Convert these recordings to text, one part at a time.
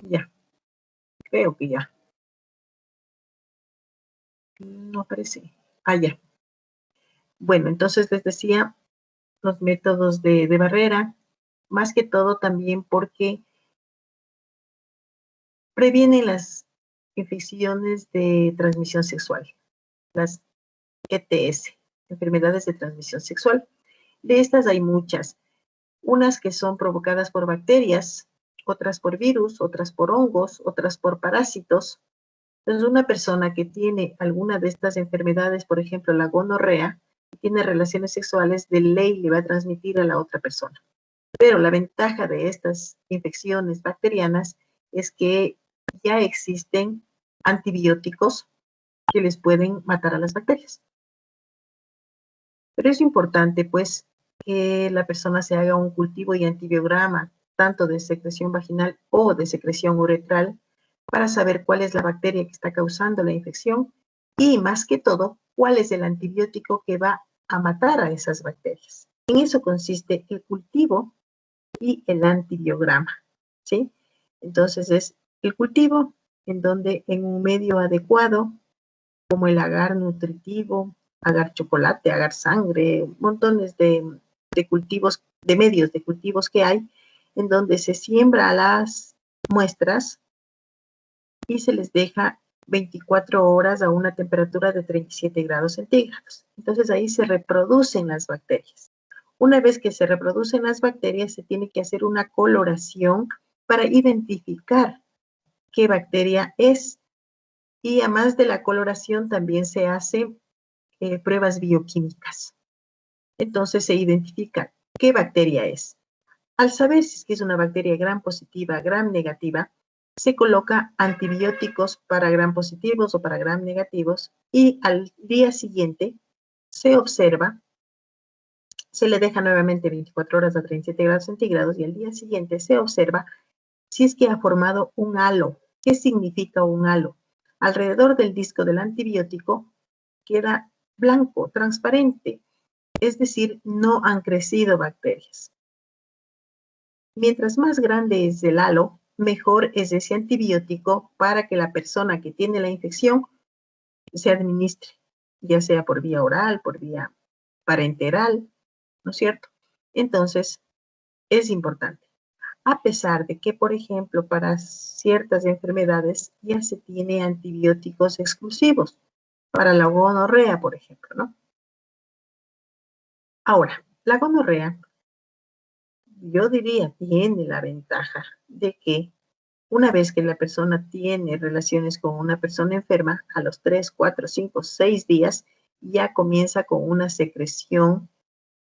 Ya, creo que ya. No aparece. Ah, ya. Bueno, entonces les decía los métodos de barrera, más que todo también porque previenen las infecciones de transmisión sexual, las ETS, enfermedades de transmisión sexual. De estas hay muchas, unas que son provocadas por bacterias, otras por virus, otras por hongos, otras por parásitos. Entonces, una persona que tiene alguna de estas enfermedades, por ejemplo, la gonorrea, y tiene relaciones sexuales, de ley le va a transmitir a la otra persona. Pero la ventaja de estas infecciones bacterianas es que ya existen antibióticos que les pueden matar a las bacterias. Pero es importante, pues, que la persona se haga un cultivo y antibiograma, tanto de secreción vaginal o de secreción uretral, para saber cuál es la bacteria que está causando la infección y, más que todo, cuál es el antibiótico que va a matar a esas bacterias. En eso consiste el cultivo y el antibiograma, ¿sí? Entonces es el cultivo en donde en un medio adecuado, como el agar nutritivo, agar chocolate, agar sangre, montones de cultivos, de medios de cultivos que hay, en donde se siembra las muestras y se les deja 24 horas a una temperatura de 37 grados centígrados. Entonces ahí se reproducen las bacterias. Una vez que se reproducen las bacterias, se tiene que hacer una coloración para identificar qué bacteria es. Y además de la coloración, también se hacen pruebas bioquímicas. Entonces se identifica qué bacteria es. Al saber si es que es una bacteria gram positiva, gram negativa, se coloca antibióticos para gram positivos o para gram negativos y al día siguiente se observa, se le deja nuevamente 24 horas a 37 grados centígrados y al día siguiente se observa si es que ha formado un halo. ¿Qué significa un halo? Alrededor del disco del antibiótico queda blanco, transparente, es decir, no han crecido bacterias. Mientras más grande es el halo, mejor es ese antibiótico para que la persona que tiene la infección se administre, ya sea por vía oral, por vía parenteral, ¿no es cierto? Entonces, es importante. A pesar de que, por ejemplo, para ciertas enfermedades ya se tiene antibióticos exclusivos, para la gonorrea, por ejemplo, ¿no? Ahora, la gonorrea, yo diría, tiene la ventaja de que una vez que la persona tiene relaciones con una persona enferma, a los 3, 4, 5, 6 días, ya comienza con una secreción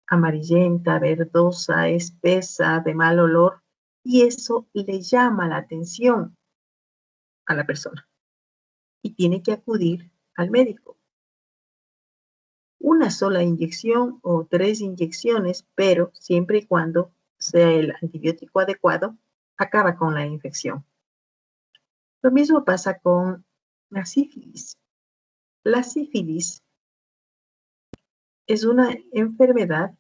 amarillenta, verdosa, espesa, de mal olor, y eso le llama la atención a la persona y tiene que acudir al médico. Una sola inyección o 3 inyecciones, pero siempre y cuando sea el antibiótico adecuado, acaba con la infección. Lo mismo pasa con la sífilis. La sífilis es una enfermedad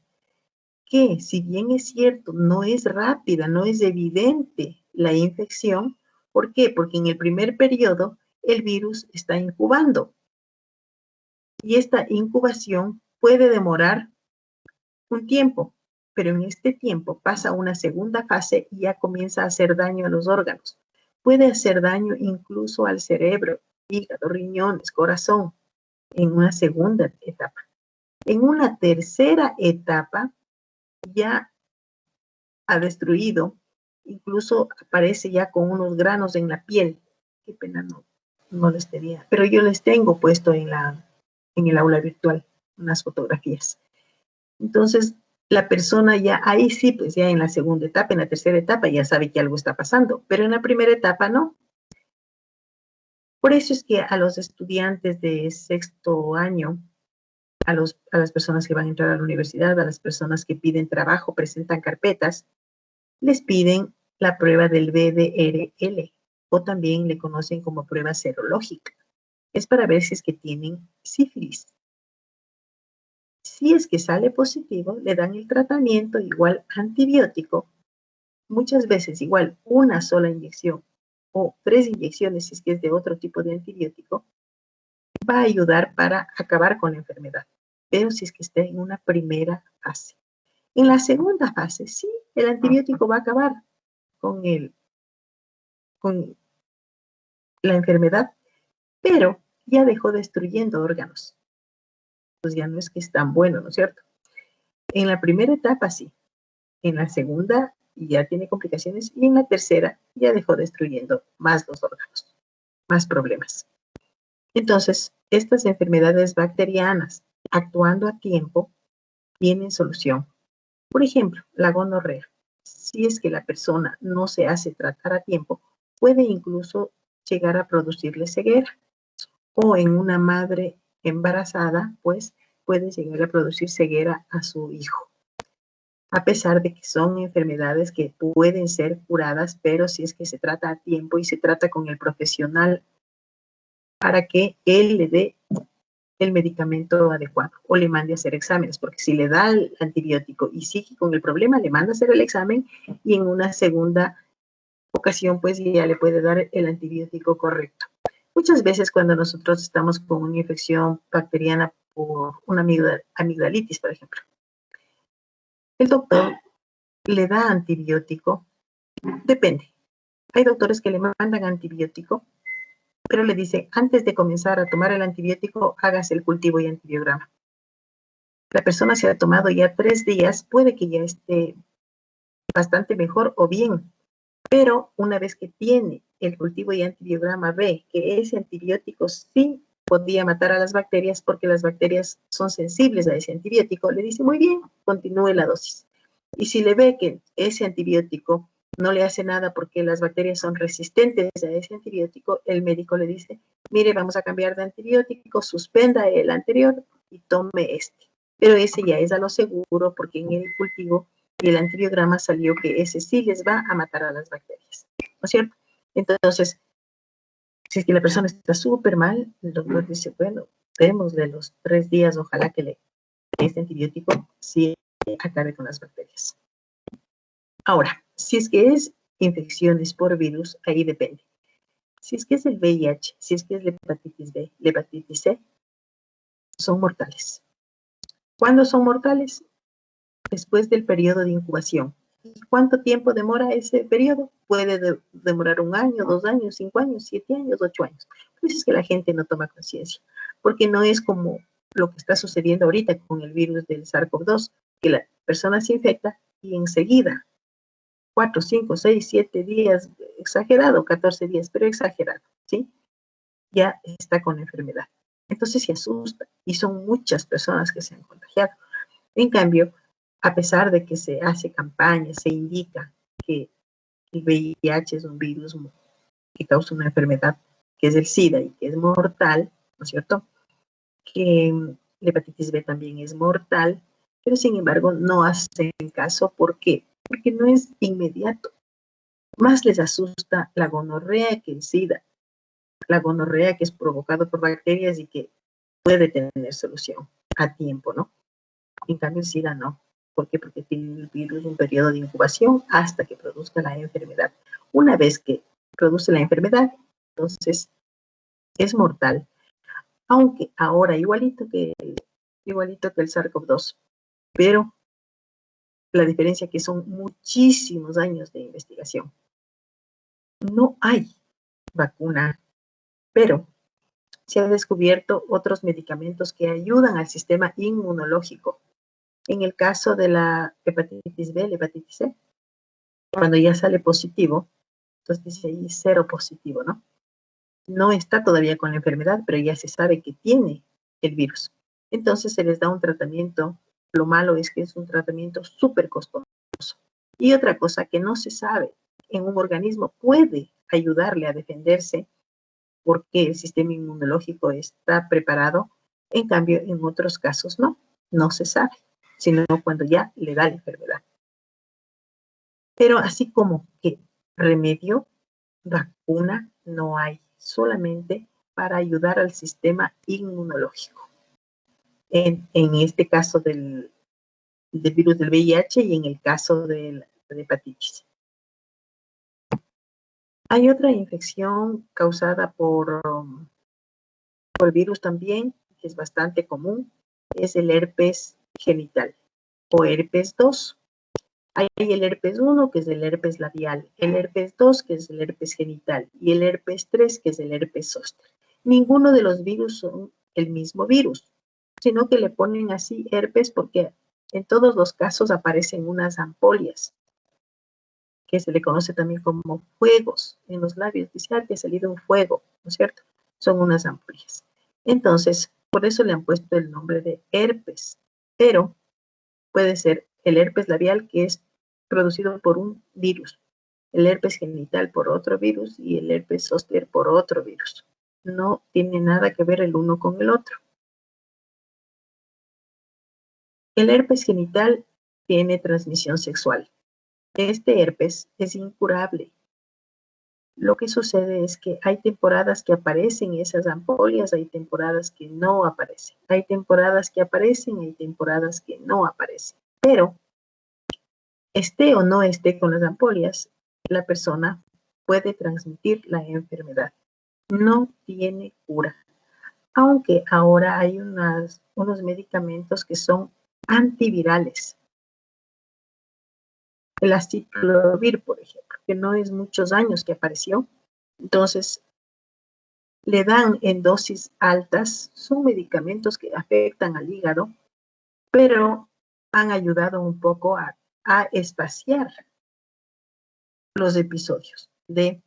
que, si bien es cierto, no es rápida, no es evidente la infección. ¿Por qué? Porque en el primer periodo el virus está incubando y esta incubación puede demorar un tiempo, pero en este tiempo pasa una segunda fase y ya comienza a hacer daño a los órganos. Puede hacer daño incluso al cerebro, hígado, riñones, corazón, en una segunda etapa. En una tercera etapa ya ha destruido, incluso aparece ya con unos granos en la piel. Qué pena, no les tenía, pero yo les tengo puesto en el aula virtual unas fotografías. Entonces, la persona ya ahí sí, pues ya en la segunda etapa, en la tercera etapa, ya sabe que algo está pasando, pero en la primera etapa no. Por eso es que a los estudiantes de sexto año, a las personas que van a entrar a la universidad, a las personas que piden trabajo, presentan carpetas, les piden la prueba del BDRL, o también le conocen como prueba serológica. Es para ver si es que tienen sífilis. Si es que sale positivo, le dan el tratamiento igual antibiótico, muchas veces igual una sola inyección o 3 inyecciones, si es que es de otro tipo de antibiótico, va a ayudar para acabar con la enfermedad, pero si es que está en una primera fase. En la segunda fase, sí, el antibiótico va a acabar con, con la enfermedad, pero ya dejó destruyendo órganos. Pues ya no es que es tan bueno, ¿no es cierto? En la primera etapa sí, en la segunda ya tiene complicaciones y en la tercera ya dejó destruyendo más los órganos, más problemas. Entonces, estas enfermedades bacterianas, actuando a tiempo, tienen solución. Por ejemplo, la gonorrea. Si es que la persona no se hace tratar a tiempo, puede incluso llegar a producirle ceguera. O en una madre embarazada, pues puede llegar a producir ceguera a su hijo. A pesar de que son enfermedades que pueden ser curadas, pero si es que se trata a tiempo y se trata con el profesional para que él le dé el medicamento adecuado o le mande a hacer exámenes, porque si le da el antibiótico y sigue con el problema, le manda a hacer el examen y en una segunda ocasión, pues ya le puede dar el antibiótico correcto. Muchas veces cuando nosotros estamos con una infección bacteriana por una amigdalitis, por ejemplo, el doctor le da antibiótico, depende. Hay doctores que le mandan antibiótico, pero le dice, antes de comenzar a tomar el antibiótico, hágase el cultivo y antibiograma. La persona se ha tomado ya 3 días, puede que ya esté bastante mejor o bien, pero una vez que tiene el cultivo y antibiograma, ve que ese antibiótico sí podía matar a las bacterias porque las bacterias son sensibles a ese antibiótico, le dice, muy bien, continúe la dosis. Y si le ve que ese antibiótico no le hace nada porque las bacterias son resistentes a ese antibiótico, el médico le dice, mire, vamos a cambiar de antibiótico, suspenda el anterior y tome este. Pero ese ya es a lo seguro porque en el cultivo y el antibiograma salió que ese sí les va a matar a las bacterias, ¿no es cierto? Entonces, si es que la persona está súper mal, el doctor dice, bueno, démosle los 3 días, ojalá que este antibiótico sí acabe con las bacterias. Ahora, si es que es infecciones por virus, ahí depende. Si es que es el VIH, si es que es la hepatitis B, la hepatitis C, son mortales. ¿Cuándo son mortales? Después del periodo de incubación. ¿Cuánto tiempo demora ese periodo? Puede demorar 1 año, 2 años, 5 años, 7 años, 8 años. Por eso es que la gente no toma conciencia, porque no es como lo que está sucediendo ahorita con el virus del SARS-CoV-2, que la persona se infecta y enseguida 4, 5, 6, 7 días, exagerado, 14 días, pero exagerado, ¿sí? Ya está con la enfermedad. Entonces se asusta y son muchas personas que se han contagiado. En cambio, a pesar de que se hace campaña, se indica que el VIH es un virus que causa una enfermedad que es el SIDA y que es mortal, ¿no es cierto? Que la hepatitis B también es mortal, pero sin embargo no hacen caso. ¿Por qué? Porque no es inmediato. Más les asusta la gonorrea que el SIDA. La gonorrea que es provocado por bacterias y que puede tener solución a tiempo, ¿no? En cambio el SIDA no. ¿Por qué? Porque tiene el virus un periodo de incubación hasta que produzca la enfermedad. Una vez que produce la enfermedad, entonces es mortal. Aunque ahora igualito que el SARS-CoV-2, pero la diferencia es que son muchísimos años de investigación. No hay vacuna, pero se han descubierto otros medicamentos que ayudan al sistema inmunológico. En el caso de la hepatitis B, la hepatitis C, cuando ya sale positivo, entonces dice ahí 0 positivo, ¿no? No está todavía con la enfermedad, pero ya se sabe que tiene el virus. Entonces se les da un tratamiento. Lo malo es que es un tratamiento súper costoso. Y otra cosa que no se sabe en un organismo puede ayudarle a defenderse porque el sistema inmunológico está preparado. En cambio, en otros casos no se sabe, sino cuando ya le da la enfermedad. Pero así como que remedio, vacuna no hay, solamente para ayudar al sistema inmunológico. En este caso del virus del VIH y en el caso de la hepatitis. Hay otra infección causada por el virus también, que es bastante común, es el herpes genital o herpes 2. Hay el herpes 1, que es el herpes labial, el herpes 2, que es el herpes genital, y el herpes 3, que es el herpes zóster. Ninguno de los virus son el mismo virus, sino que le ponen así herpes porque en todos los casos aparecen unas ampollas, que se le conoce también como fuegos en los labios. Dice que ha salido un fuego, ¿no es cierto? Son unas ampollas. Entonces, por eso le han puesto el nombre de herpes, pero puede ser el herpes labial, que es producido por un virus, el herpes genital por otro virus y el herpes zóster por otro virus. No tiene nada que ver el uno con el otro. El herpes genital tiene transmisión sexual. Este herpes es incurable. Lo que sucede es que hay temporadas que aparecen esas ampollas, hay temporadas que no aparecen. Hay temporadas que aparecen, hay temporadas que no aparecen. Pero esté o no esté con las ampollas, la persona puede transmitir la enfermedad. No tiene cura. Aunque ahora hay unos medicamentos que son antivirales. El aciclovir, por ejemplo, que no es muchos años que apareció. Entonces, le dan en dosis altas. Son medicamentos que afectan al hígado, pero han ayudado un poco a espaciar los episodios de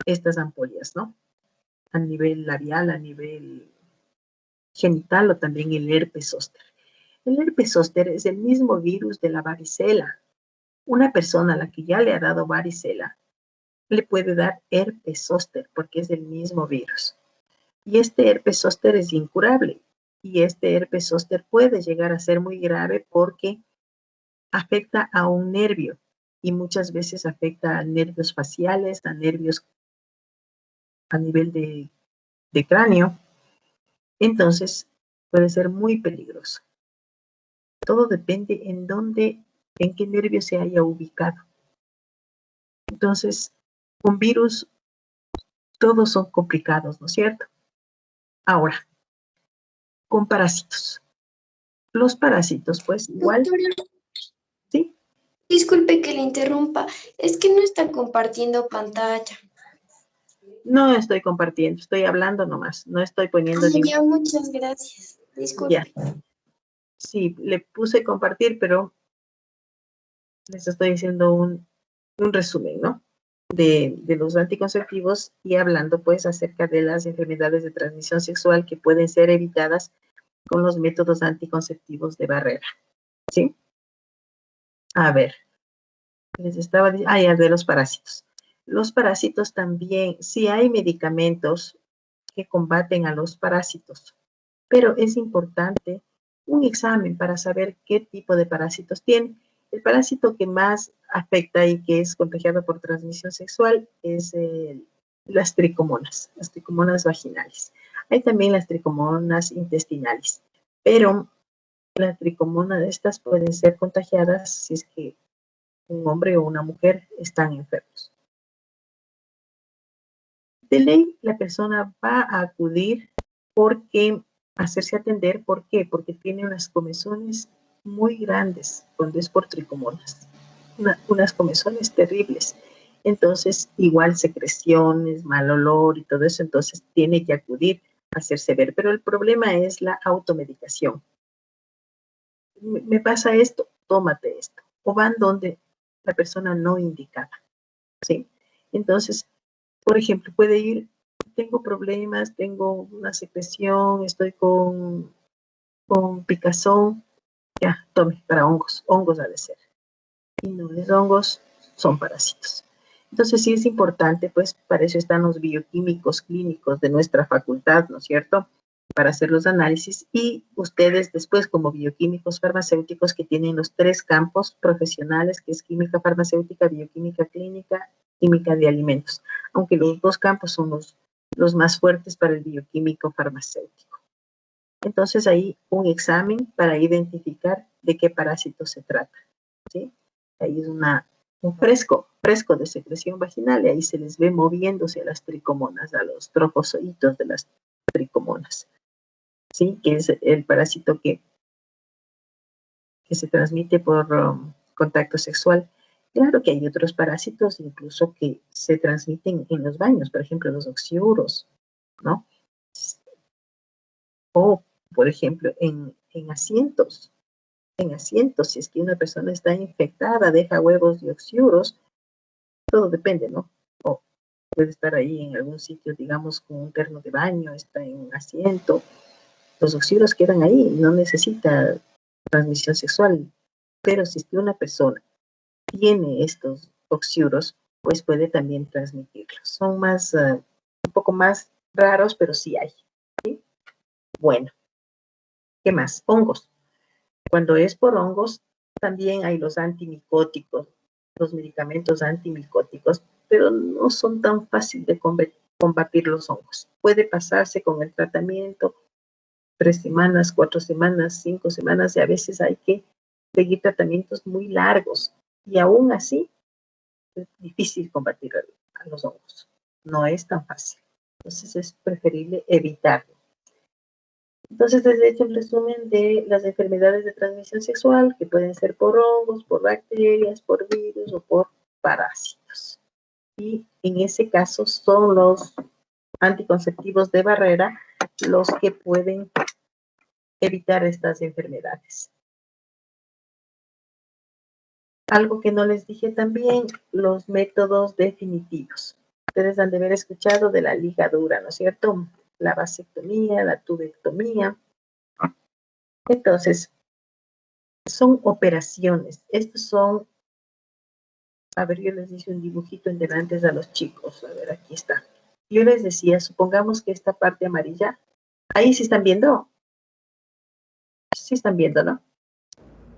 estas ampollas, ¿no? A nivel labial, a nivel genital o también el herpes zóster. El herpes zóster es el mismo virus de la varicela. Una persona a la que ya le ha dado varicela le puede dar herpes zóster porque es el mismo virus. Y este herpes zóster es incurable. Y este herpes zóster puede llegar a ser muy grave porque afecta a un nervio y muchas veces afecta a nervios faciales, a nervios a nivel de cráneo. Entonces puede ser muy peligroso. Todo depende en dónde, en qué nervio se haya ubicado. Entonces, un virus, todos son complicados, ¿no es cierto? Ahora, con parásitos. Los parásitos, pues igual, Doctora, ¿sí? disculpe que le interrumpa, es que no está compartiendo pantalla. No estoy compartiendo, estoy hablando nomás, no estoy poniendo ningún... Ya, muchas gracias. Ya, Disculpe. sí, le puse compartir, pero les estoy haciendo un resumen, ¿no? De los anticonceptivos y hablando pues acerca de las enfermedades de transmisión sexual que pueden ser evitadas con los métodos anticonceptivos de barrera, ¿sí? A ver, les estaba diciendo, ya, de los parásitos. Los parásitos también, sí hay medicamentos que combaten a los parásitos, pero es importante un examen para saber qué tipo de parásitos tiene. El parásito que más afecta y que es contagiado por transmisión sexual es las tricomonas vaginales. Hay también las tricomonas intestinales, pero la tricomona de estas pueden ser contagiadas si es que un hombre o una mujer están enfermos. De ley, la persona va a acudir porque hacerse atender. ¿Por qué? Porque tiene unas comezones muy grandes cuando es por tricomonas, unas comezones terribles. Entonces, igual secreciones, mal olor y todo eso, entonces tiene que acudir a hacerse ver. Pero el problema es la automedicación. Me pasa esto, tómate esto. O van donde la persona no indicada, ¿sí? Entonces, por ejemplo, puede ir, tengo problemas, tengo una secreción, estoy con picazón, ya, tome, para hongos ha de ser. Y no es hongos, son parásitos. Entonces sí es importante, pues para eso están los bioquímicos clínicos de nuestra facultad, ¿no es cierto? Para hacer los análisis y ustedes después como bioquímicos farmacéuticos que tienen los 3 campos profesionales, que es química farmacéutica, bioquímica clínica, química de alimentos, aunque los 2 campos son los más fuertes para el bioquímico farmacéutico. Entonces ahí un examen para identificar de qué parásito se trata, ¿sí? Ahí es una un fresco de secreción vaginal, y ahí se les ve moviéndose a las tricomonas, a los trofozoitos de las tricomonas, ¿sí? Que es el parásito que se transmite por contacto sexual. Claro que hay otros parásitos incluso que se transmiten en los baños, por ejemplo, los oxiuros, ¿no? O, por ejemplo, en asientos, si es que una persona está infectada, deja huevos y oxiuros, todo depende, ¿no? O puede estar ahí en algún sitio, digamos, con un terno de baño, está en un asiento, los oxiuros quedan ahí, no necesita transmisión sexual, pero si es que una persona tiene estos oxiuros, pues puede también transmitirlos. Son más, un poco más raros, pero sí hay, ¿sí? Bueno, ¿qué más? Hongos. Cuando es por hongos, también hay los antimicóticos, los medicamentos antimicóticos, pero no son tan fáciles de combatir los hongos. Puede pasarse con el tratamiento 3 semanas, 4 semanas, 5 semanas, y a veces hay que seguir tratamientos muy largos. Y aún así, es difícil combatir a los hongos. No es tan fácil. Entonces es preferible evitarlo. Entonces, les he hecho un resumen de las enfermedades de transmisión sexual, que pueden ser por hongos, por bacterias, por virus o por parásitos. Y en ese caso son los anticonceptivos de barrera los que pueden evitar estas enfermedades. Algo que no les dije también, los métodos definitivos. Ustedes han de haber escuchado de la ligadura, ¿no es cierto? La vasectomía, la tubectomía. Entonces, son operaciones. Estos son, a ver, yo les hice un dibujito en delante a los chicos. A ver, aquí está. Yo les decía, supongamos que esta parte amarilla, ahí sí están viendo. Sí están viendo, ¿no?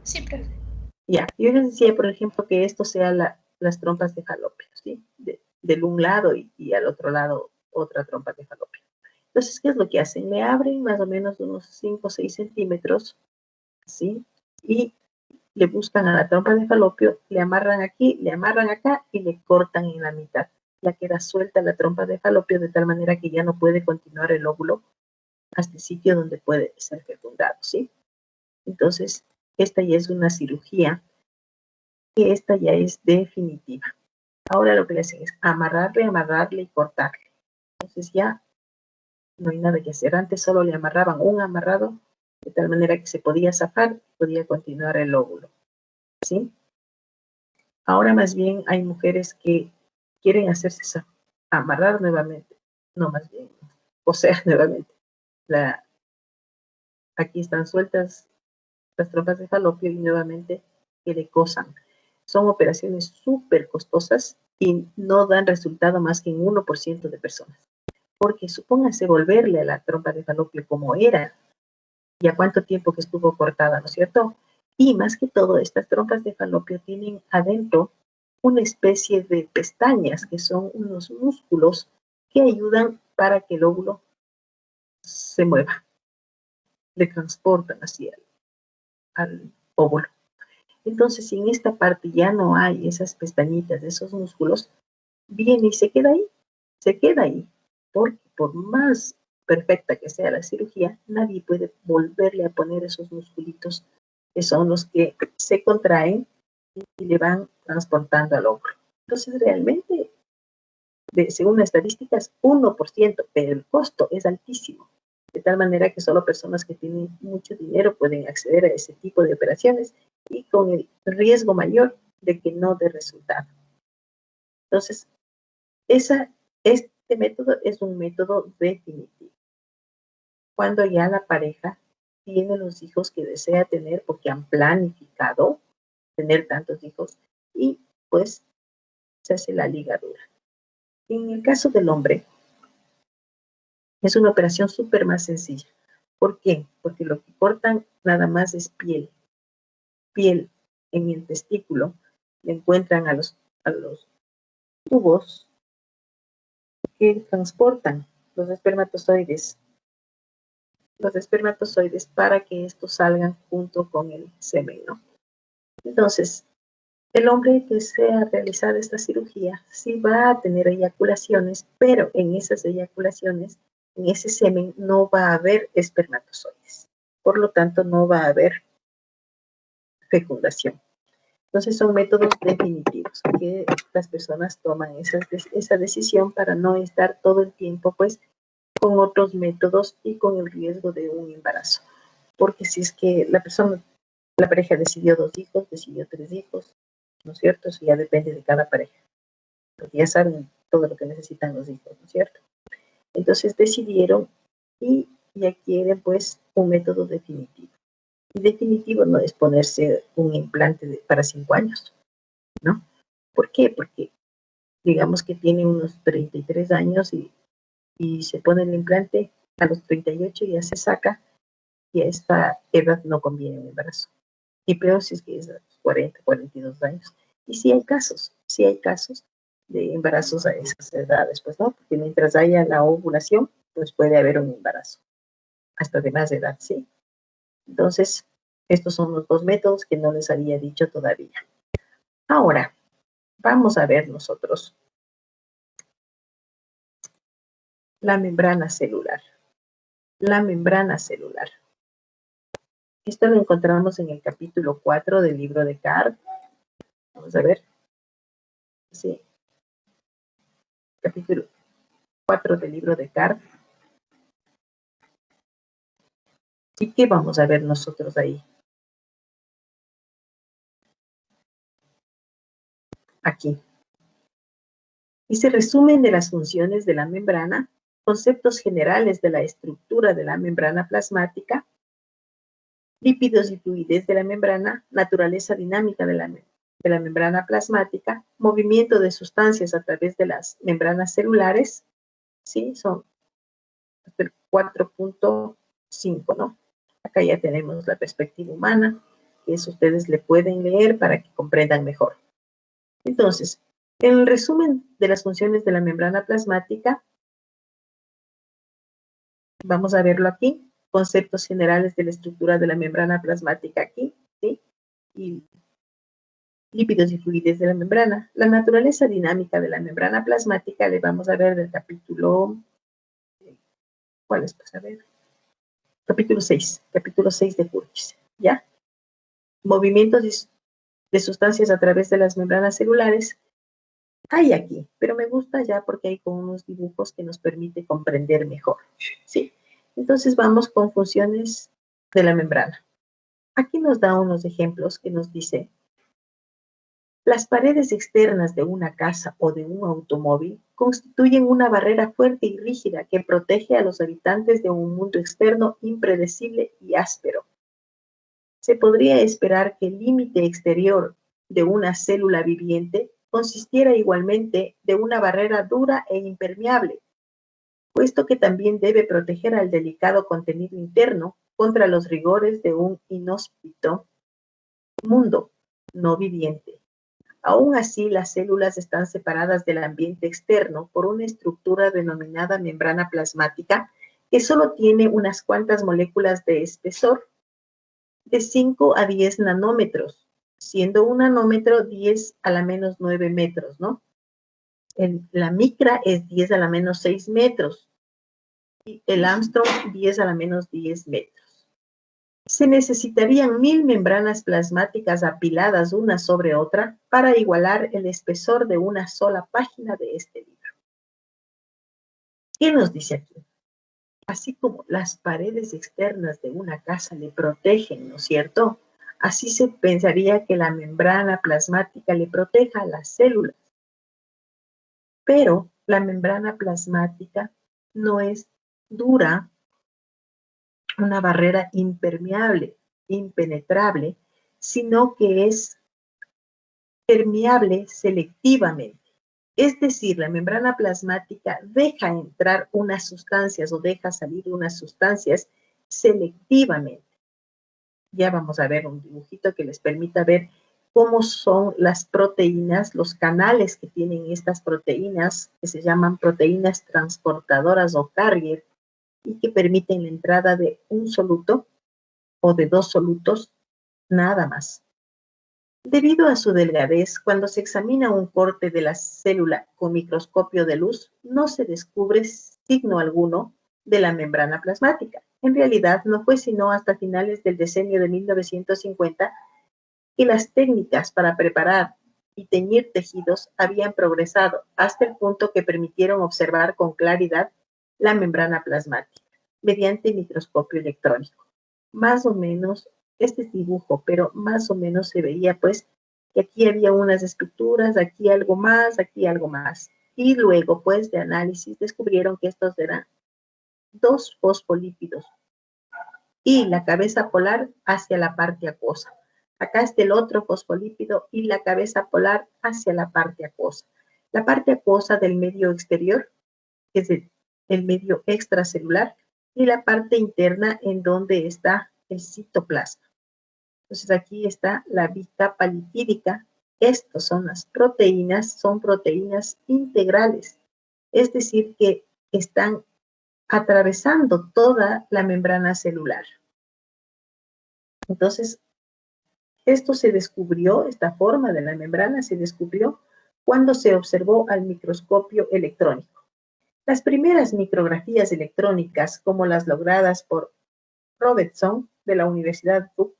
Sí, profe. Ya, yo les decía, por ejemplo, que esto sea las trompas de falopio, ¿sí? Del un lado y al otro lado otra trompa de falopio. Entonces, ¿qué es lo que hacen? Le abren más o menos unos 5 o 6 centímetros, ¿sí? Y le buscan a la trompa de falopio, le amarran aquí, le amarran acá y le cortan en la mitad. Ya queda suelta la trompa de falopio de tal manera que ya no puede continuar el óvulo hasta el sitio donde puede ser fecundado, ¿sí? Entonces, esta ya es una cirugía, que esta ya es definitiva. Ahora lo que le hacen es amarrarle, amarrarle y cortarle. Entonces ya no hay nada que hacer. Antes solo le amarraban un amarrado, de tal manera que se podía zafar y podía continuar el óvulo, ¿sí? Ahora más bien hay mujeres que quieren hacerse amarrar nuevamente, no más bien, coser nuevamente. Aquí están sueltas las trompas de falopio y nuevamente que le cosan. Son operaciones súper costosas y no dan resultado más que en 1% de personas. Porque supóngase volverle a la trompa de falopio como era y a cuánto tiempo que estuvo cortada, ¿no es cierto? Y más que todo, estas trompas de falopio tienen adentro una especie de pestañas, que son unos músculos que ayudan para que el óvulo se mueva, le transportan hacia al óvulo. Entonces, si en esta parte ya no hay esas pestañitas de esos músculos, viene y se queda ahí, porque por más perfecta que sea la cirugía, nadie puede volverle a poner esos musculitos que son los que se contraen y le van transportando al óvulo. Entonces, realmente, según las estadísticas, 1%, pero el costo es altísimo. De tal manera que solo personas que tienen mucho dinero pueden acceder a ese tipo de operaciones y con el riesgo mayor de que no dé resultado. Entonces, este método es un método definitivo. Cuando ya la pareja tiene los hijos que desea tener porque han planificado tener tantos hijos y pues se hace la ligadura. En el caso del hombre, es una operación súper más sencilla. ¿Por qué? Porque lo que cortan nada más es piel. Piel en el testículo. Le encuentran a los tubos que transportan los espermatozoides para que estos salgan junto con el semen, ¿no? Entonces, El hombre que sea realizada esta cirugía sí va a tener eyaculaciones, pero en esas eyaculaciones, en ese semen, no va a haber espermatozoides. Por lo tanto, no va a haber fecundación. Entonces son métodos definitivos que las personas toman esa decisión para no estar todo el tiempo pues con otros métodos y con el riesgo de un embarazo. Porque si es que la pareja decidió 2 hijos, decidió 3 hijos, ¿no es cierto? Eso ya depende de cada pareja, porque ya saben todo lo que necesitan los hijos, ¿no es cierto? Entonces decidieron y ya quieren pues un método definitivo. Y definitivo no es ponerse un implante para 5 años, ¿no? ¿Por qué? Porque digamos que tiene unos 33 años y se pone el implante a los 38 y ya se saca y a esta edad no conviene un embarazo. Y peor si es que es a los 40, 42 años. Y sí hay casos de embarazos a esas edades, pues no, porque mientras haya la ovulación, pues puede haber un embarazo, hasta de más edad, ¿sí? Entonces, estos son los 2 métodos que no les había dicho todavía. Ahora, vamos a ver nosotros la membrana celular. La membrana celular. Esto lo encontramos en el capítulo 4 del libro de Card. Vamos a ver. Sí. Capítulo 4 del libro de Card. ¿Y qué vamos a ver nosotros ahí? Aquí. Dice resumen de las funciones de la membrana, conceptos generales de la estructura de la membrana plasmática, lípidos y fluidez de la membrana, naturaleza dinámica de la membrana plasmática, movimiento de sustancias a través de las membranas celulares, ¿sí? Son hasta el 4.5, ¿no? Acá ya tenemos la perspectiva humana, que eso ustedes le pueden leer para que comprendan mejor. Entonces, en el resumen de las funciones de la membrana plasmática, vamos a verlo aquí, conceptos generales de la estructura de la membrana plasmática aquí, ¿sí? Y lípidos y fluidez de la membrana. La naturaleza dinámica de la membrana plasmática le vamos a ver del capítulo, ¿cuál es? Pues a ver, capítulo 6 de Curtis, ¿ya? Movimientos de sustancias a través de las membranas celulares. Hay aquí, pero me gusta ya porque hay con unos dibujos que nos permite comprender mejor, ¿sí? Entonces vamos con funciones de la membrana. Aquí nos da unos ejemplos que nos dice, las paredes externas de una casa o de un automóvil constituyen una barrera fuerte y rígida que protege a los habitantes de un mundo externo impredecible y áspero. Se podría esperar que el límite exterior de una célula viviente consistiera igualmente de una barrera dura e impermeable, puesto que también debe proteger al delicado contenido interno contra los rigores de un inhóspito mundo no viviente. Aún así, las células están separadas del ambiente externo por una estructura denominada membrana plasmática que solo tiene unas cuantas moléculas de espesor de 5 a 10 nanómetros, siendo un nanómetro 10 a la menos 9 metros, ¿no? La micra es 10 a la menos 6 metros y el Armstrong 10 a la menos 10 metros. Se necesitarían 1000 membranas plasmáticas apiladas una sobre otra para igualar el espesor de una sola página de este libro. ¿Qué nos dice aquí? Así como las paredes externas de una casa le protegen, ¿no es cierto? Así se pensaría que la membrana plasmática le proteja a las células. Pero la membrana plasmática no es dura, una barrera impermeable, impenetrable, sino que es permeable selectivamente. Es decir, la membrana plasmática deja entrar unas sustancias o deja salir unas sustancias selectivamente. Ya vamos a ver un dibujito que les permita ver cómo son las proteínas, los canales que tienen estas proteínas, que se llaman proteínas transportadoras o carrier, y que permiten la entrada de un soluto o de 2 solutos, nada más. Debido a su delgadez, cuando se examina un corte de la célula con microscopio de luz, no se descubre signo alguno de la membrana plasmática. En realidad, no fue sino hasta finales del decenio de 1950 que las técnicas para preparar y teñir tejidos habían progresado hasta el punto que permitieron observar con claridad la membrana plasmática mediante microscopio electrónico. Más o menos, este es dibujo, pero más o menos se veía pues que aquí había unas estructuras, aquí algo más, aquí algo más. Y luego pues de análisis descubrieron que estos eran dos fosfolípidos y la cabeza polar hacia la parte acuosa. Acá está el otro fosfolípido y la cabeza polar hacia la parte acuosa. La parte acuosa del medio exterior es el medio extracelular y la parte interna en donde está el citoplasma. Entonces aquí está la bicapa lipídica. Estas son proteínas integrales, es decir, que están atravesando toda la membrana celular. Entonces, esto se descubrió, esta forma de la membrana se descubrió cuando se observó al microscopio electrónico. Las primeras micrografías electrónicas, como las logradas por Robertson de la Universidad Duke,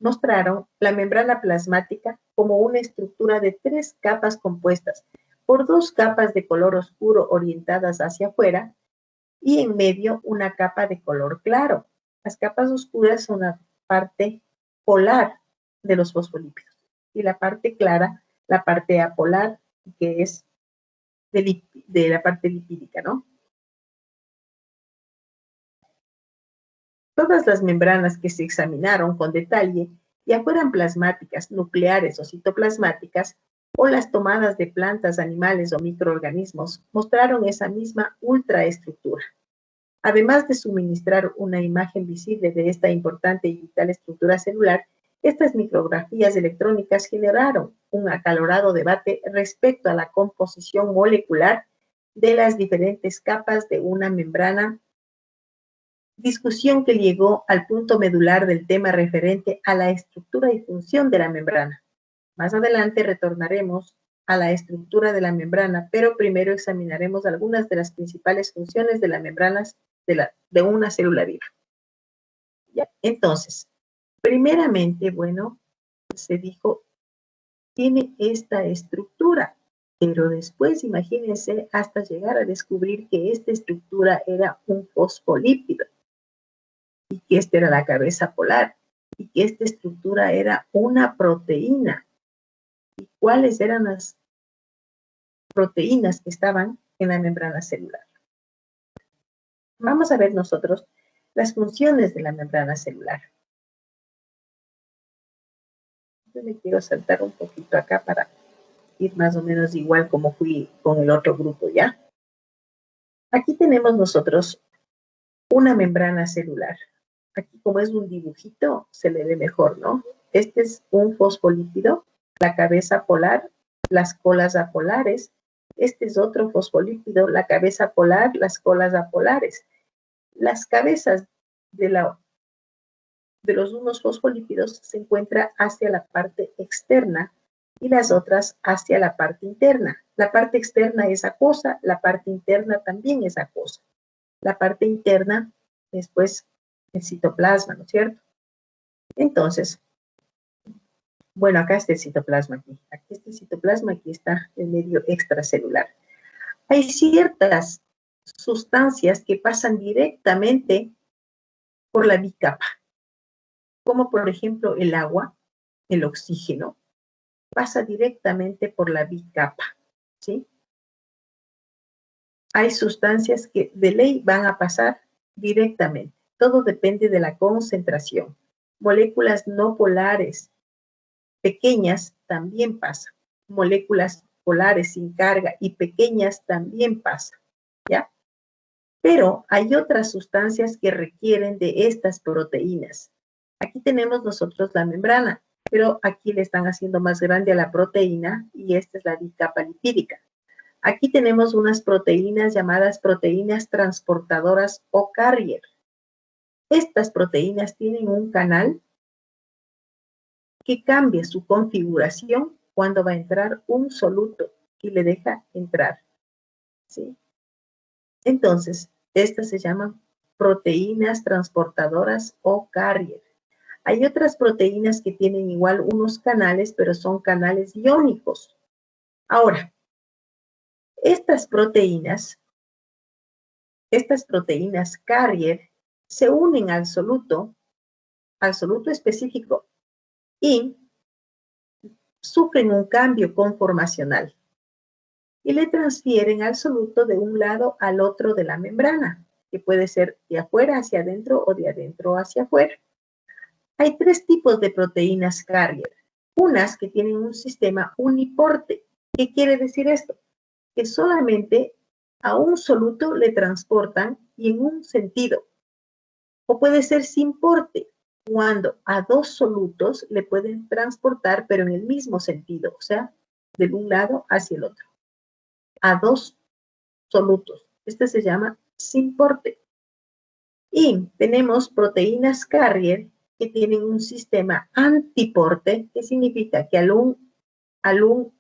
mostraron la membrana plasmática como una estructura de 3 capas compuestas por 2 capas de color oscuro orientadas hacia afuera y en medio una capa de color claro. Las capas oscuras son la parte polar de los fosfolípidos y la parte clara, la parte apolar, que es de la parte lipídica, ¿no? Todas las membranas que se examinaron con detalle, ya fueran plasmáticas, nucleares o citoplasmáticas, o las tomadas de plantas, animales o microorganismos, mostraron esa misma ultraestructura. Además de suministrar una imagen visible de esta importante y vital estructura celular, estas micrografías electrónicas generaron un acalorado debate respecto a la composición molecular de las diferentes capas de una membrana, discusión que llegó al punto medular del tema referente a la estructura y función de la membrana. Más adelante retornaremos a la estructura de la membrana, pero primero examinaremos algunas de las principales funciones de las membranas de una célula viva. ¿Ya? Entonces, primeramente, bueno, se dijo, tiene esta estructura, pero después, imagínense, hasta llegar a descubrir que esta estructura era un fosfolípido y que esta era la cabeza polar y que esta estructura era una proteína. ¿Y cuáles eran las proteínas que estaban en la membrana celular? Vamos a ver nosotros las funciones de la membrana celular. Yo me quiero saltar un poquito acá para ir más o menos igual como fui con el otro grupo, ¿ya? Aquí tenemos nosotros una membrana celular. Aquí como es un dibujito, se le ve mejor, ¿no? Este es un fosfolípido, la cabeza polar, las colas apolares. Este es otro fosfolípido, la cabeza polar, las colas apolares. Las cabezas de los unos fosfolípidos se encuentra hacia la parte externa y las otras hacia la parte interna. La parte externa es acuosa, la parte interna también es acuosa. La parte interna es pues el citoplasma, ¿no es cierto? Entonces, bueno, acá está el citoplasma aquí. Aquí está el citoplasma, aquí está el medio extracelular. Hay ciertas sustancias que pasan directamente por la bicapa, como por ejemplo el agua, el oxígeno, pasa directamente por la bicapa, ¿sí? Hay sustancias que de ley van a pasar directamente. Todo depende de la concentración. Moléculas no polares pequeñas también pasan. Moléculas polares sin carga y pequeñas también pasan, ¿ya? Pero hay otras sustancias que requieren de estas proteínas. Aquí tenemos nosotros la membrana, pero aquí le están haciendo más grande a la proteína y esta es la bicapa lipídica. Aquí tenemos unas proteínas llamadas proteínas transportadoras o carrier. Estas proteínas tienen un canal que cambia su configuración cuando va a entrar un soluto y le deja entrar, ¿sí? Entonces, estas se llaman proteínas transportadoras o carrier. Hay otras proteínas que tienen igual unos canales, pero son canales iónicos. Ahora, estas proteínas carrier se unen al soluto específico y sufren un cambio conformacional y le transfieren al soluto de un lado al otro de la membrana, que puede ser de afuera hacia adentro o de adentro hacia afuera. Hay tres tipos de proteínas carrier. Unas que tienen un sistema uniporte. ¿Qué quiere decir esto? Que solamente a un soluto le transportan y en un sentido. O puede ser sin porte, cuando a dos solutos le pueden transportar, pero en el mismo sentido, o sea, de un lado hacia el otro. A dos solutos. Este se llama sin porte. Y tenemos proteínas carrier que tienen un sistema antiporte, que significa que al un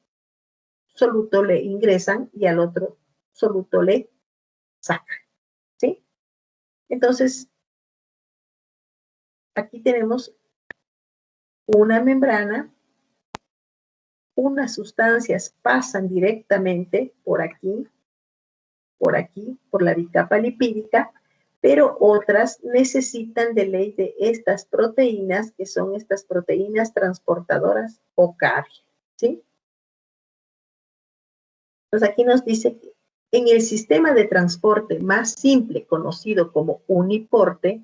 soluto le ingresan y al otro soluto le sacan, ¿sí? Entonces, aquí tenemos una membrana, unas sustancias pasan directamente por aquí, por la bicapa lipídica, pero otras necesitan de ley de estas proteínas, que son estas proteínas transportadoras o carrier, ¿sí? Entonces aquí nos dice que en el sistema de transporte más simple, conocido como uniporte,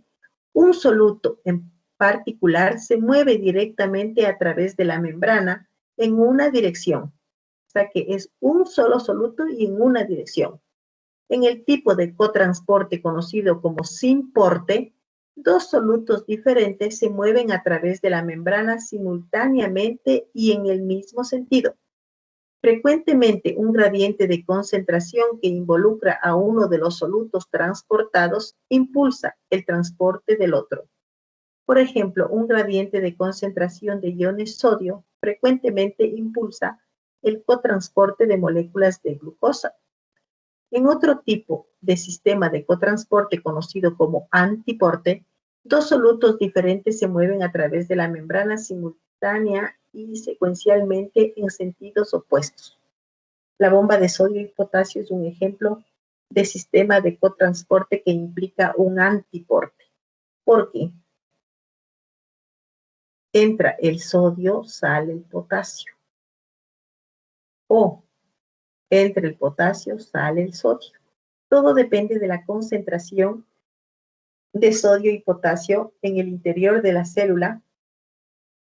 un soluto en particular se mueve directamente a través de la membrana en una dirección. O sea que es un solo soluto y en una dirección. En el tipo de cotransporte conocido como sin porte, dos solutos diferentes se mueven a través de la membrana simultáneamente y en el mismo sentido. Frecuentemente, un gradiente de concentración que involucra a uno de los solutos transportados impulsa el transporte del otro. Por ejemplo, un gradiente de concentración de iones sodio frecuentemente impulsa el cotransporte de moléculas de glucosa. En otro tipo de sistema de cotransporte conocido como antiporte, dos solutos diferentes se mueven a través de la membrana simultánea y secuencialmente en sentidos opuestos. La bomba de sodio y potasio es un ejemplo de sistema de cotransporte que implica un antiporte, porque entra el sodio, sale el potasio, o entre el potasio, sale el sodio. Todo depende de la concentración de sodio y potasio en el interior de la célula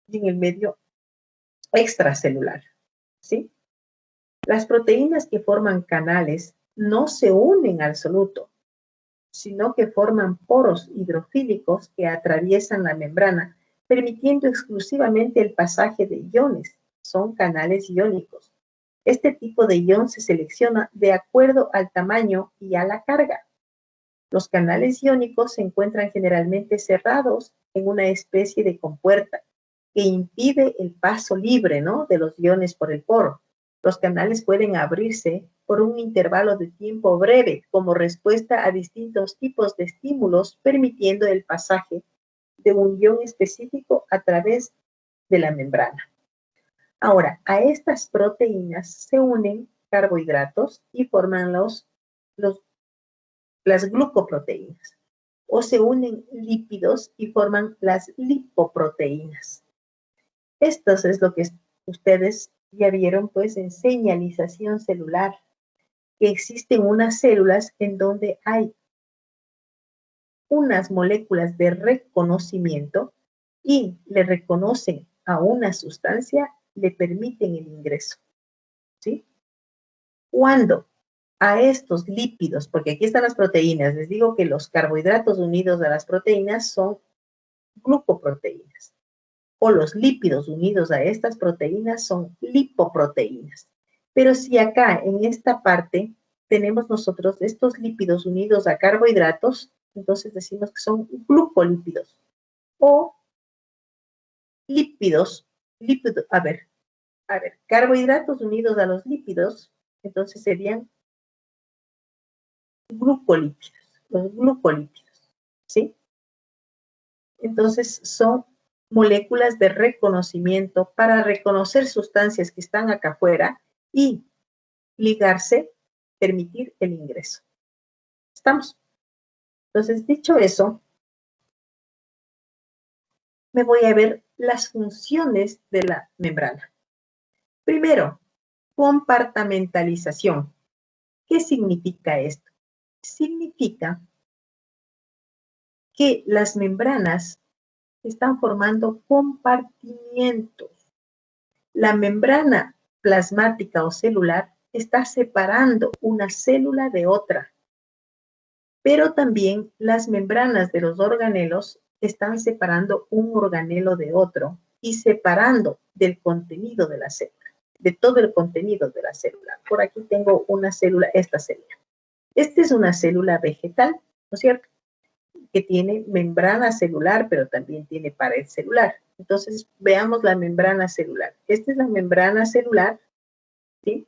y en el medio extracelular, ¿sí? Las proteínas que forman canales no se unen al soluto, sino que forman poros hidrofílicos que atraviesan la membrana, permitiendo exclusivamente el pasaje de iones. Son canales iónicos. Este tipo de ion se selecciona de acuerdo al tamaño y a la carga. Los canales iónicos se encuentran generalmente cerrados en una especie de compuerta que impide el paso libre, ¿no?, de los iones por el poro. Los canales pueden abrirse por un intervalo de tiempo breve como respuesta a distintos tipos de estímulos, permitiendo el pasaje de un ion específico a través de la membrana. Ahora, a estas proteínas se unen carbohidratos y forman las glucoproteínas, o se unen lípidos y forman las lipoproteínas. Esto es lo que ustedes ya vieron pues en señalización celular, que existen unas células en donde hay unas moléculas de reconocimiento y le reconocen a una sustancia, le permiten el ingreso, ¿sí? Cuando a estos lípidos, porque aquí están las proteínas, les digo que los carbohidratos unidos a las proteínas son glucoproteínas, o los lípidos unidos a estas proteínas son lipoproteínas. Pero si acá en esta parte tenemos nosotros estos lípidos unidos a carbohidratos, entonces decimos que son glucolípidos o lípidos lípido, a ver, carbohidratos unidos a los lípidos, entonces serían glucolípidos, los glucolípidos, ¿sí? Entonces son moléculas de reconocimiento para reconocer sustancias que están acá afuera y ligarse, permitir el ingreso. ¿Estamos? Entonces, dicho eso, me voy a ver las funciones de la membrana. Primero, compartimentalización. ¿Qué significa esto? Significa que las membranas están formando compartimientos. La membrana plasmática o celular está separando una célula de otra, pero también las membranas de los organelos están separando un organelo de otro y separando del contenido de la célula, de todo el contenido de la célula. Por aquí tengo una célula, esta célula. Esta es una célula vegetal, ¿no es cierto? Que tiene membrana celular, pero también tiene pared celular. Entonces, veamos la membrana celular. Esta es la membrana celular, ¿sí?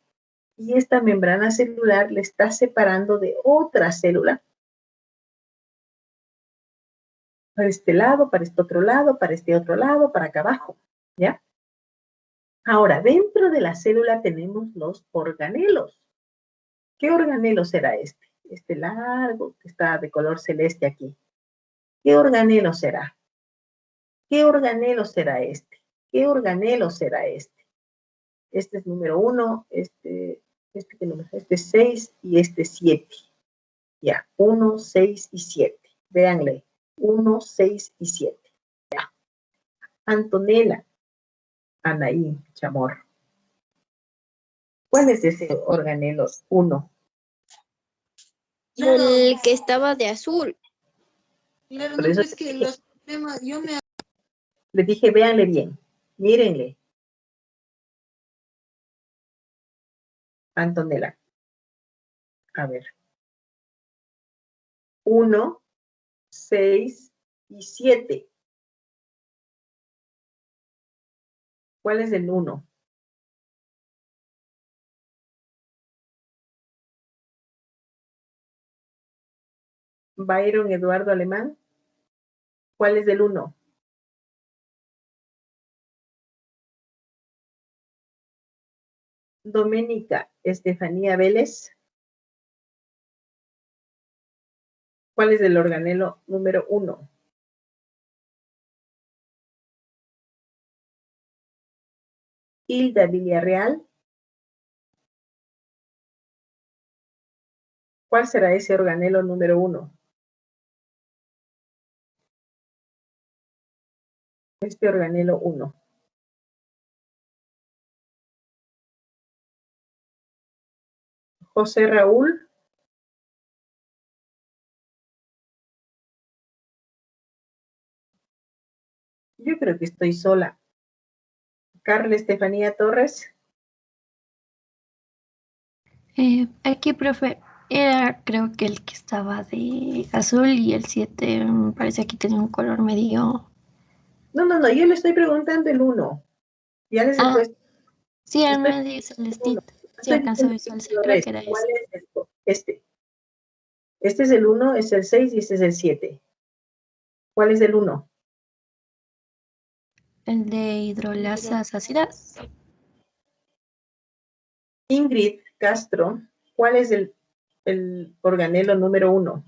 Y esta membrana celular le está separando de otra célula. Para este lado, para este otro lado, para este otro lado, para acá abajo, ¿ya? Ahora, dentro de la célula tenemos los organelos. ¿Qué organelo será este? Este largo que está de color celeste aquí. ¿Qué organelo será? ¿Qué organelo será este? ¿Qué organelo será este? Este es número 1, este es 6 y este 7. Ya, 1, 6 y 7. Véanle, 1, 6 y 7. Ya. Antonella, Anaí, Chamorro. ¿Cuál es ese organelo 1? El que estaba de azul. Claro, Por no, eso pero es que los problemas, yo me... le dije, véanle bien, mírenle. Antonella. A ver. 1, 6 y 7. ¿Cuál es el 1? Byron Eduardo Alemán. ¿Cuál es el 1? Doménica Estefanía Vélez. ¿Cuál es el organelo número 1? Hilda Villarreal. ¿Cuál será ese organelo número 1? Este organelo 1. José Raúl. Yo creo que estoy sola. Carla Estefanía Torres. Aquí, profe, era creo que el que estaba de azul y el 7 me parece aquí tenía un color medio... No, yo le estoy preguntando el 1. Ya les he Ah, puesto. sí, el Estoy medio uno. celestito. Sí, Estoy alcanzó a diciendo visualizar, lo creo que resto. era ¿Cuál ese. es esto? Este. Este es el 1, es el 6 y este es el 7. ¿Cuál es el 1? El de hidrolasas ácidas. Ingrid Castro. ¿Cuál es el organelo número 1?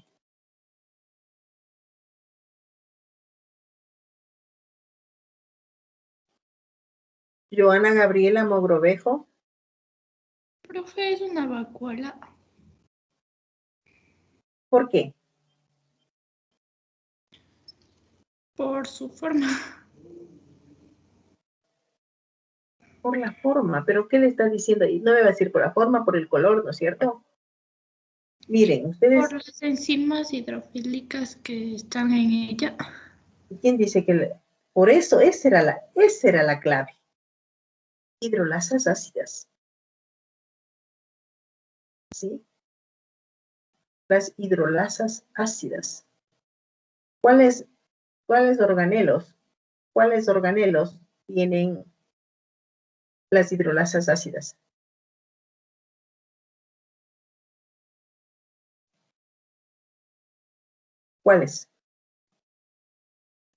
Joana Gabriela Mogrovejo. Profe, es una vacuola. ¿Por qué? Por su forma. Por la forma. ¿Pero qué le está diciendo ahí? No me va a decir por la forma, por el color, ¿no es cierto? Miren, ustedes, Por las enzimas hidrofílicas que están en ella. ¿quién dice que por eso, esa era la clave? Hidrolasas ácidas. ¿Sí? Las hidrolasas ácidas. ¿Cuáles organelos? ¿Cuáles organelos tienen las hidrolasas ácidas? ¿Cuáles?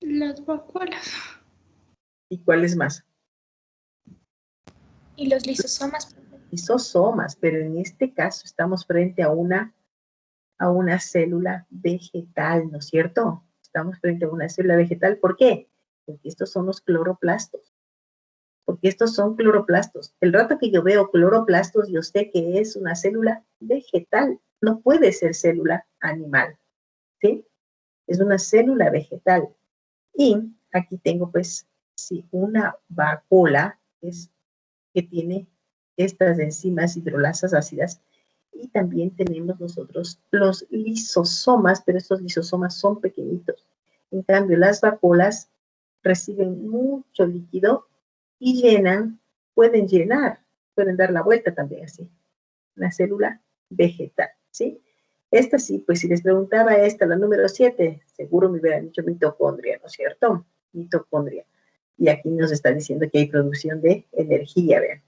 Las vacuolas. ¿Y cuáles más? Y los lisosomas. Lisosomas, pero en este caso estamos frente a una célula vegetal, ¿no es cierto? Estamos frente a una célula vegetal. ¿Por qué? Porque estos son los cloroplastos. Porque estos son cloroplastos. El rato que yo veo cloroplastos, yo sé que es una célula vegetal. No puede ser célula animal, ¿sí? Es una célula vegetal. Y aquí tengo, pues, sí, una vacuola que tiene estas enzimas hidrolasas ácidas. Y también tenemos nosotros los lisosomas, pero estos lisosomas son pequeñitos. En cambio, las vacuolas reciben mucho líquido y pueden dar la vuelta también así. Una célula vegetal, ¿sí? Esta sí, pues si les preguntaba la número 7, seguro me hubieran dicho mitocondria, ¿no es cierto? Mitocondria. Y aquí nos está diciendo que hay producción de energía, vean.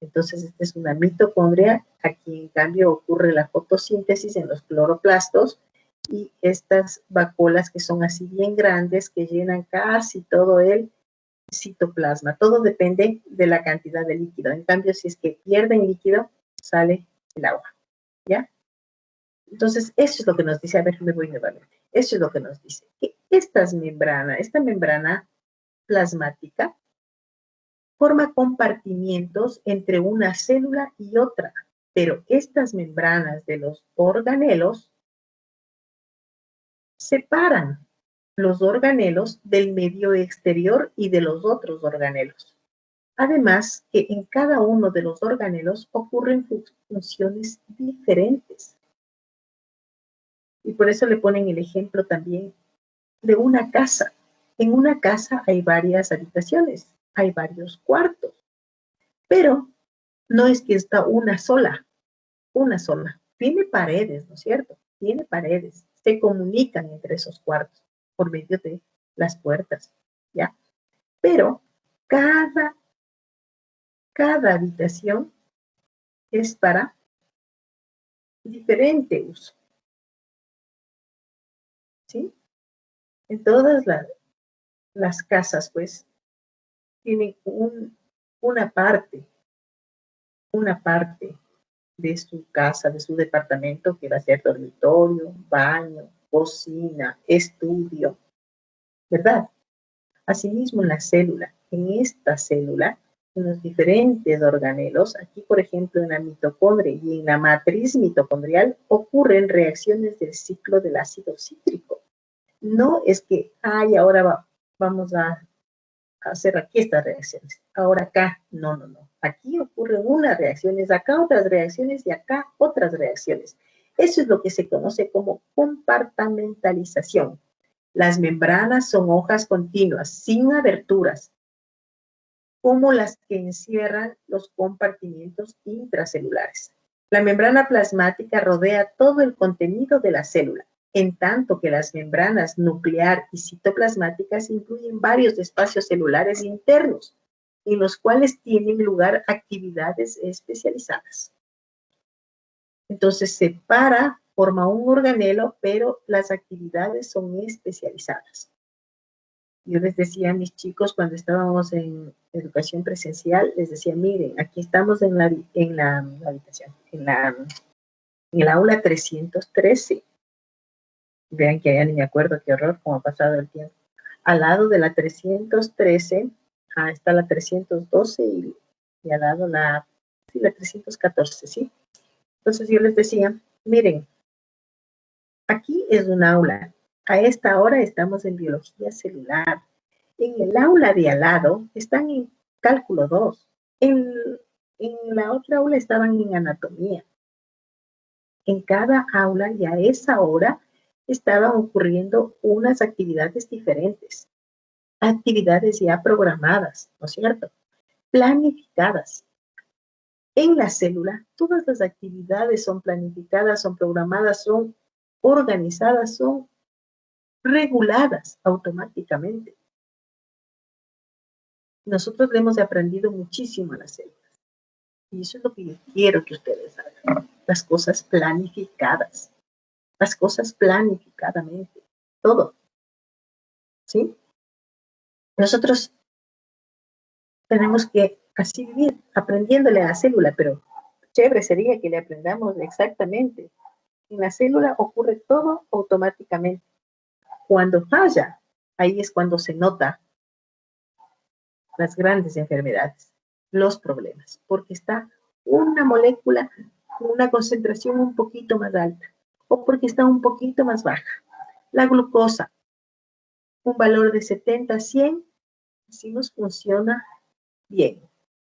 Entonces, esta es una mitocondria. Aquí, en cambio, ocurre la fotosíntesis en los cloroplastos y estas vacuolas que son así bien grandes, que llenan casi todo el citoplasma. Todo depende de la cantidad de líquido. En cambio, si es que pierden líquido, sale el agua, ¿ya? Entonces, eso es lo que nos dice. A ver, me voy nuevamente. Eso es lo que nos dice. Que esta membrana plasmática, forma compartimientos entre una célula y otra, pero estas membranas de los organelos separan los organelos del medio exterior y de los otros organelos. Además, que en cada uno de los organelos ocurren funciones diferentes. Y por eso le ponen el ejemplo también de una casa. En una casa hay varias habitaciones, hay varios cuartos, pero no es que está una sola. Tiene paredes, ¿no es cierto? Tiene paredes. Se comunican entre esos cuartos por medio de las puertas, ¿ya? Pero cada habitación es para diferente uso, ¿sí? En todas las casas, pues, tienen una parte de su casa, de su departamento, que va a ser dormitorio, baño, cocina, estudio, ¿verdad? Asimismo, en esta célula, en los diferentes organelos, aquí por ejemplo en la mitocondria y en la matriz mitocondrial, ocurren reacciones del ciclo del ácido cítrico. No es que, ahora vamos a hacer aquí estas reacciones, ahora acá, no. Aquí ocurren unas reacciones, acá otras reacciones y acá otras reacciones. Eso es lo que se conoce como compartimentalización. Las membranas son hojas continuas, sin aberturas, como las que encierran los compartimientos intracelulares. La membrana plasmática rodea todo el contenido de la célula, en tanto que las membranas nuclear y citoplasmáticas incluyen varios espacios celulares internos, en los cuales tienen lugar actividades especializadas. Entonces forma un organelo, pero las actividades son especializadas. Yo les decía a mis chicos cuando estábamos en educación presencial, les decía, miren, aquí estamos en la habitación, en el aula 313. Vean que ya ni me acuerdo, qué horror, cómo ha pasado el tiempo. Al lado de la 313, está la 312 y al lado la 314, ¿sí? Entonces yo les decía, miren, aquí es un aula. A esta hora estamos en biología celular. En el aula de al lado están en cálculo 2. En la otra aula estaban en anatomía. En cada aula y a esa hora estaban ocurriendo unas actividades diferentes. Actividades ya programadas, ¿no es cierto? Planificadas. En la célula, todas las actividades son planificadas, son programadas, son organizadas, son reguladas automáticamente. Nosotros le hemos aprendido muchísimo a las células. Y eso es lo que yo quiero que ustedes hagan. Las cosas planificadas. Las cosas planificadamente. Todo. ¿Sí? Nosotros tenemos que así vivir, aprendiéndole a la célula, pero chévere sería que le aprendamos exactamente. En la célula ocurre todo automáticamente. Cuando falla, ahí es cuando se nota las grandes enfermedades, los problemas, porque está una molécula con una concentración un poquito más alta o porque está un poquito más baja. La glucosa, un valor de 70 a 100, así nos funciona bien.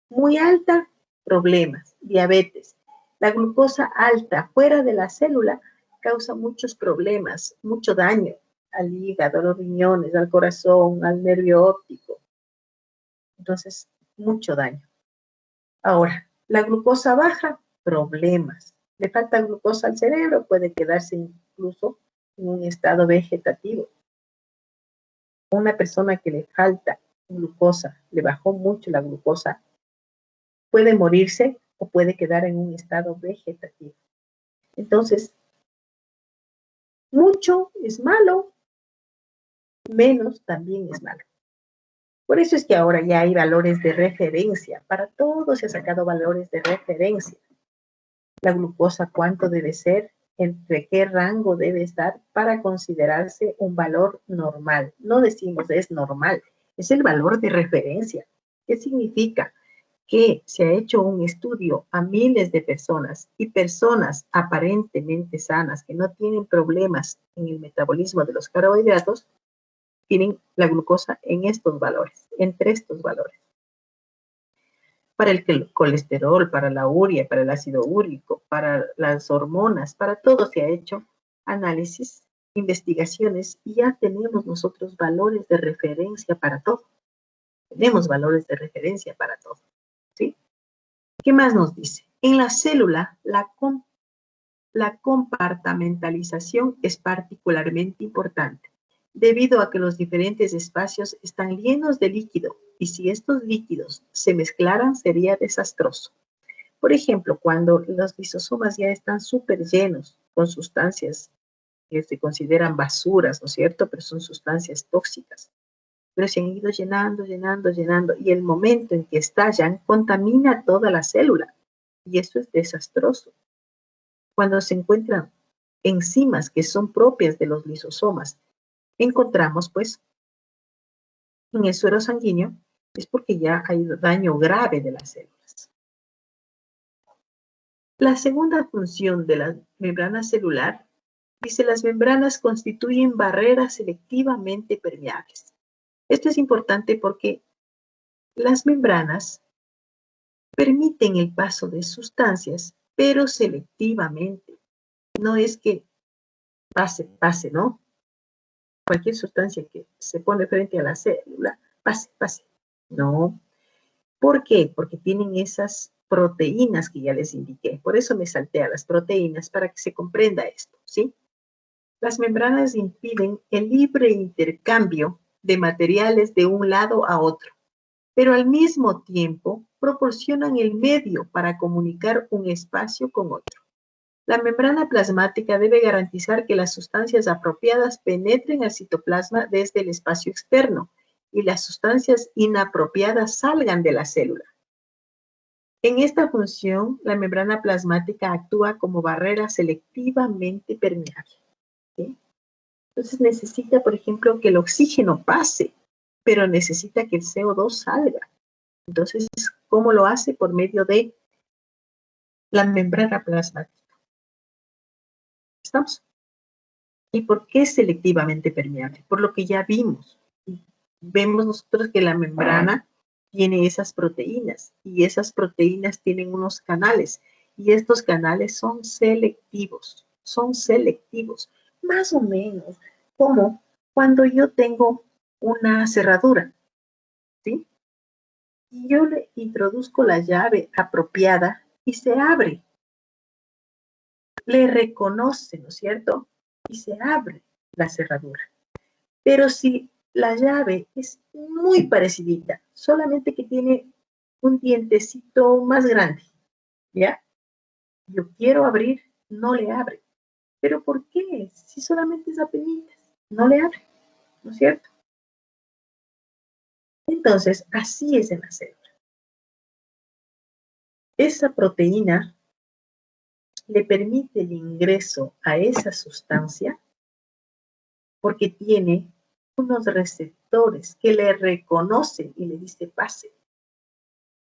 Muy alta, problemas, diabetes. La glucosa alta fuera de la célula causa muchos problemas, mucho daño al hígado, a los riñones, al corazón, al nervio óptico. Entonces, mucho daño. Ahora, la glucosa baja, problemas. Le falta glucosa al cerebro, puede quedarse incluso en un estado vegetativo. Una persona que le falta glucosa, le bajó mucho la glucosa, puede morirse o puede quedar en un estado vegetativo. Entonces, mucho es malo, menos también es malo. Por eso es que ahora ya hay valores de referencia. Para todo se ha sacado valores de referencia. La glucosa, cuánto debe ser, entre qué rango debe estar para considerarse un valor normal. No decimos es normal, es el valor de referencia. ¿Qué significa? Que se ha hecho un estudio a miles de personas y personas aparentemente sanas que no tienen problemas en el metabolismo de los carbohidratos, tienen la glucosa en estos valores, entre estos valores. Para el colesterol, para la urea, para el ácido úrico, para las hormonas, para todo se ha hecho análisis, investigaciones y ya tenemos nosotros valores de referencia para todo. Tenemos valores de referencia para todo. ¿Sí? ¿Qué más nos dice? En la célula, la compartamentalización es particularmente importante, debido a que los diferentes espacios están llenos de líquido, y si estos líquidos se mezclaran sería desastroso. Por ejemplo, cuando los lisosomas ya están súper llenos con sustancias que se consideran basuras, ¿no es cierto? Pero son sustancias tóxicas. Pero se han ido llenando, llenando, llenando, y el momento en que estallan contamina toda la célula, y eso es desastroso. Cuando se encuentran enzimas que son propias de los lisosomas, encontramos pues en el suero sanguíneo, es porque ya hay daño grave de las células. La segunda función de la membrana celular dice: las membranas constituyen barreras selectivamente permeables. Esto es importante porque las membranas permiten el paso de sustancias, pero selectivamente. No es que pase, ¿no? Cualquier sustancia que se pone frente a la célula, pase. No. ¿Por qué? Porque tienen esas proteínas que ya les indiqué. Por eso me salté a las proteínas, para que se comprenda esto, ¿sí? Las membranas impiden el libre intercambio de materiales de un lado a otro, pero al mismo tiempo proporcionan el medio para comunicar un espacio con otro. La membrana plasmática debe garantizar que las sustancias apropiadas penetren al citoplasma desde el espacio externo y las sustancias inapropiadas salgan de la célula. En esta función, la membrana plasmática actúa como barrera selectivamente permeable, ¿sí? Entonces necesita, por ejemplo, que el oxígeno pase, pero necesita que el CO2 salga. Entonces, ¿cómo lo hace? Por medio de la membrana plasmática. ¿Estamos? ¿Y por qué es selectivamente permeable? Por lo que ya vimos. Vemos nosotros que la membrana tiene esas proteínas, y esas proteínas tienen unos canales, y estos canales son selectivos, más o menos como cuando yo tengo una cerradura, ¿sí? Y yo le introduzco la llave apropiada y se abre. Le reconoce, ¿no es cierto? Y se abre la cerradura. Pero si La llave es muy parecidita, solamente que tiene un dientecito más grande, ¿ya? Yo quiero abrir, no le abre. ¿Pero por qué? Si solamente es apenitas, no le abre, ¿no es cierto? Entonces, así es en la célula. Esa proteína le permite el ingreso a esa sustancia porque tiene unos receptores que le reconocen y le dice pase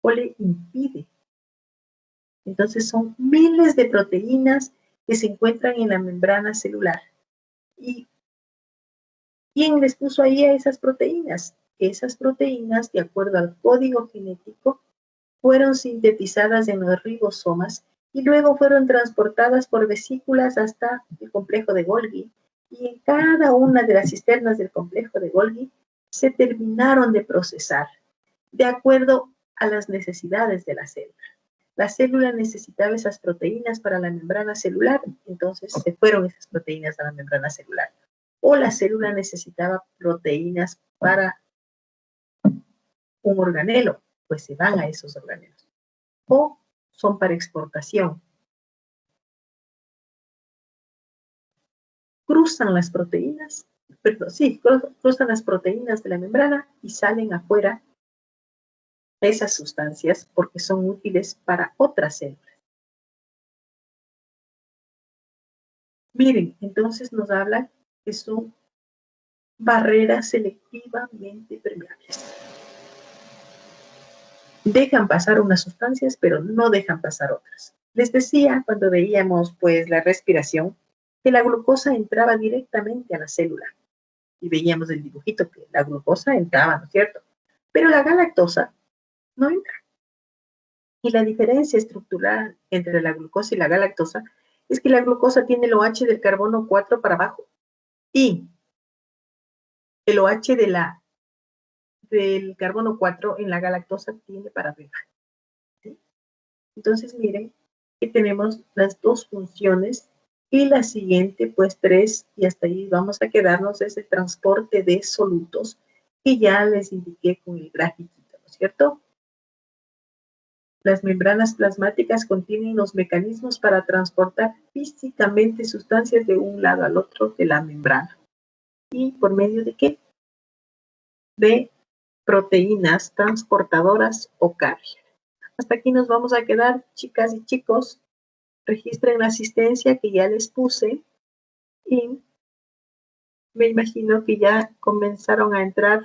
o le impide. Entonces son miles de proteínas que se encuentran en la membrana celular. ¿Y quién les puso ahí a esas proteínas? Esas proteínas, de acuerdo al código genético, fueron sintetizadas en los ribosomas y luego fueron transportadas por vesículas hasta el complejo de Golgi. Y en cada una de las cisternas del complejo de Golgi se terminaron de procesar de acuerdo a las necesidades de la célula. La célula necesitaba esas proteínas para la membrana celular, entonces se fueron esas proteínas a la membrana celular. O la célula necesitaba proteínas para un organelo, pues se van a esos organelos. O son para exportación. Cruzan las proteínas, cruzan las proteínas de la membrana y salen afuera esas sustancias porque son útiles para otras células. Miren, entonces nos habla que son barreras selectivamente permeables. Dejan pasar unas sustancias, pero no dejan pasar otras. Les decía cuando veíamos pues la respiración que la glucosa entraba directamente a la célula. Y veíamos el dibujito que la glucosa entraba, ¿no es cierto? Pero la galactosa no entra. Y la diferencia estructural entre la glucosa y la galactosa es que la glucosa tiene el OH del carbono 4 para abajo y el OH del carbono 4 en la galactosa tiene para arriba. ¿Sí? Entonces, miren que tenemos las dos funciones y la siguiente, pues 3, y hasta ahí vamos a quedarnos, es el transporte de solutos, que ya les indiqué con el grafiquito, ¿no es cierto? Las membranas plasmáticas contienen los mecanismos para transportar físicamente sustancias de un lado al otro de la membrana. ¿Y por medio de qué? De proteínas transportadoras o carrier. Hasta aquí nos vamos a quedar, chicas y chicos. Registren la asistencia que ya les puse y me imagino que ya comenzaron a entrar